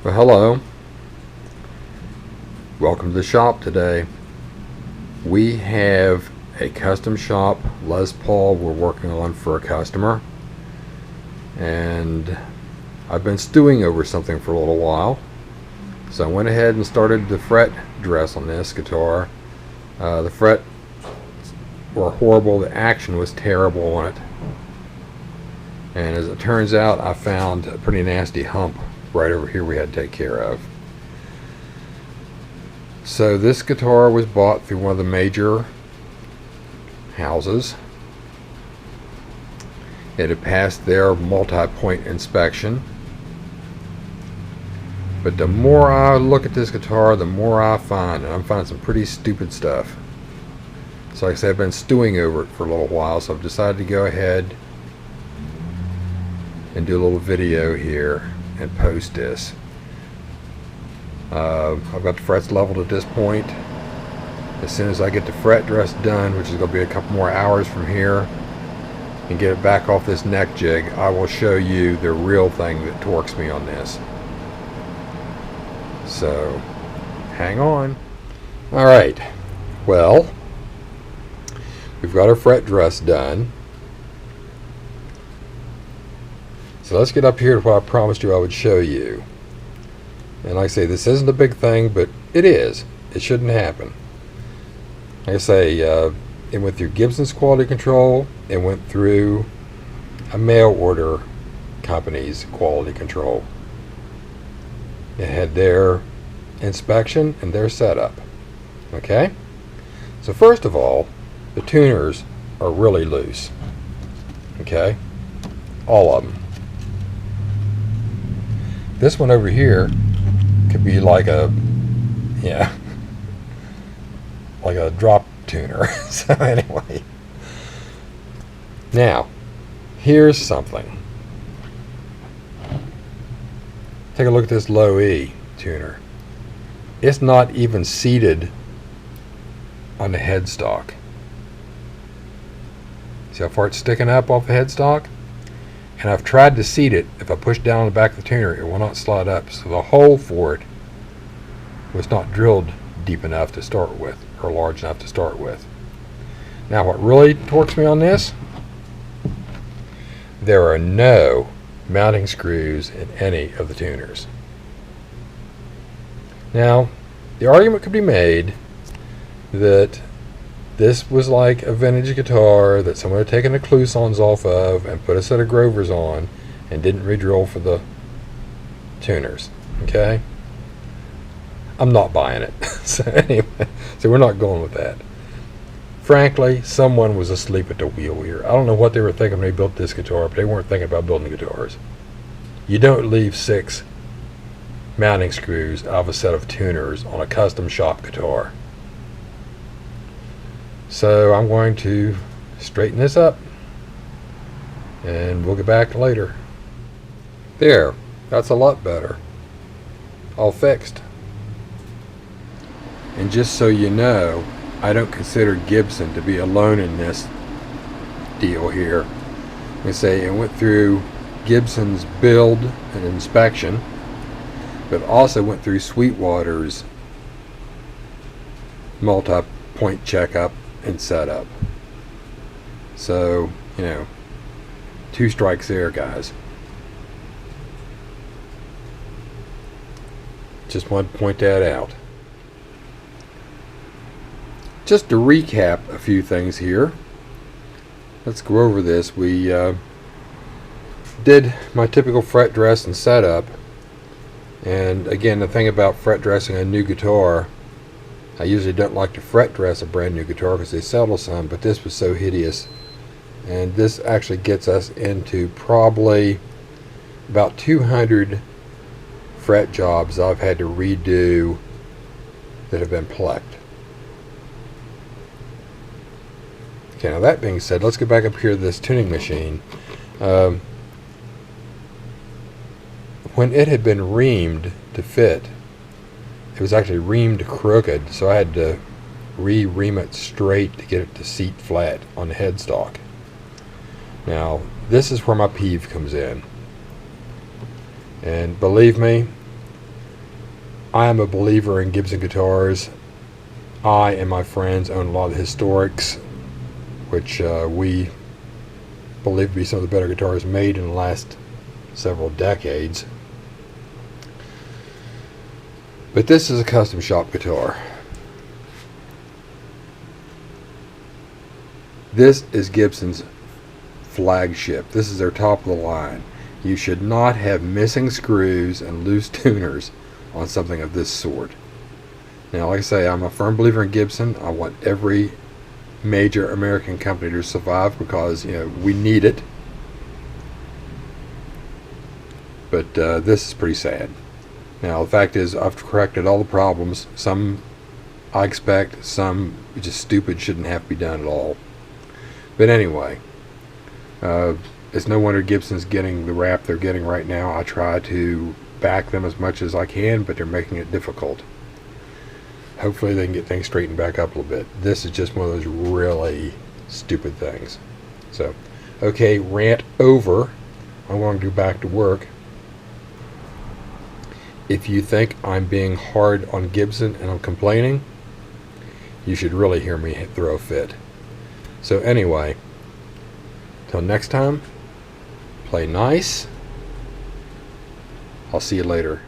Well, hello. Welcome to the shop today. We have a custom shop Les Paul we're working on for a customer, and I've been stewing over something for a little while, so I went ahead and started the fret dress on this guitar. The fret were horrible, the action was terrible on it, and as it turns out, I found a pretty nasty hump right over here we had to take care of. So this guitar was bought through one of the major houses. It had passed their multi-point inspection. But the more I look at this guitar, the more I find, and I'm finding some pretty stupid stuff. So like I said, I've been stewing over it for a little while, so I've decided to go ahead and do a little video here and post this. I've got the frets leveled at this point. As soon as I get the fret dress done, which is going to be a couple more hours from here, and get it back off this neck jig, I will show you the real thing that torques me on this. So, hang on. Alright, well, we've got our fret dress done. So let's get up here to what I promised you I would show you. And like I say, this isn't a big thing, but it is. It shouldn't happen. Like I say, it went through Gibson's quality control. It went through a mail order company's quality control. It had their inspection and their setup. Okay? So first of all, the tuners are really loose. Okay? All of them. This one over here could be like a, like a drop tuner. So anyway, now here's something. Take a look at this low E tuner. It's not even seated on the headstock. See how far it's sticking up off the headstock? And I've tried to seat it. If I push down on the back of the tuner, it will not slide up. So the hole for it was not drilled deep enough to start with, or large enough to start with. Now what really torques me on this, there are no mounting screws in any of the tuners. Now, the argument could be made that this was like a vintage guitar that someone had taken the cloisons off of and put a set of Grovers on and didn't re-drill for the tuners. Okay? I'm not buying it. So anyway, so we're not going with that. Frankly, someone was asleep at the wheel here. I don't know what they were thinking when they built this guitar, but they weren't thinking about building guitars. You don't leave 6 mounting screws out of a set of tuners on a custom shop guitar. So I'm going to straighten this up and we'll get back later. There, that's a lot better. All fixed. And just so you know, I don't consider Gibson to be alone in this deal here. They say it went through Gibson's build and inspection, but also went through Sweetwater's multi-point checkup and setup. So, 2 strikes there, guys. Just wanted to point that out. Just to recap a few things here. Let's go over this. We did my typical fret dress and setup. And again, the thing about fret dressing a new guitar, I usually don't like to fret dress a brand new guitar because they settle some, but this was so hideous. And this actually gets us into probably about 200 fret jobs I've had to redo that have been plucked. Okay, now that being said, let's get back up here to this tuning machine. When it had been reamed to fit, it was actually reamed crooked, so I had to re-ream it straight to get it to seat flat on the headstock. Now, this is where my peeve comes in. And believe me, I am a believer in Gibson guitars. I and my friends own a lot of the historics, which we believe to be some of the better guitars made in the last several decades. But this is a custom shop guitar. This is Gibson's flagship. This is their top of the line. You should not have missing screws and loose tuners on something of this sort. Now, like I say, I'm a firm believer in Gibson. I want every major American company to survive because, we need it. But this is pretty sad. Now, the fact is, I've corrected all the problems. Some I expect, some just stupid, shouldn't have to be done at all. But anyway, it's no wonder Gibson's getting the rap they're getting right now. I try to back them as much as I can, but they're making it difficult. Hopefully they can get things straightened back up a little bit. This is just one of those really stupid things. So, okay, rant over. I'm going to go back to work. If you think I'm being hard on Gibson and I'm complaining, you should really hear me throw a fit. So anyway, till next time, play nice. I'll see you later.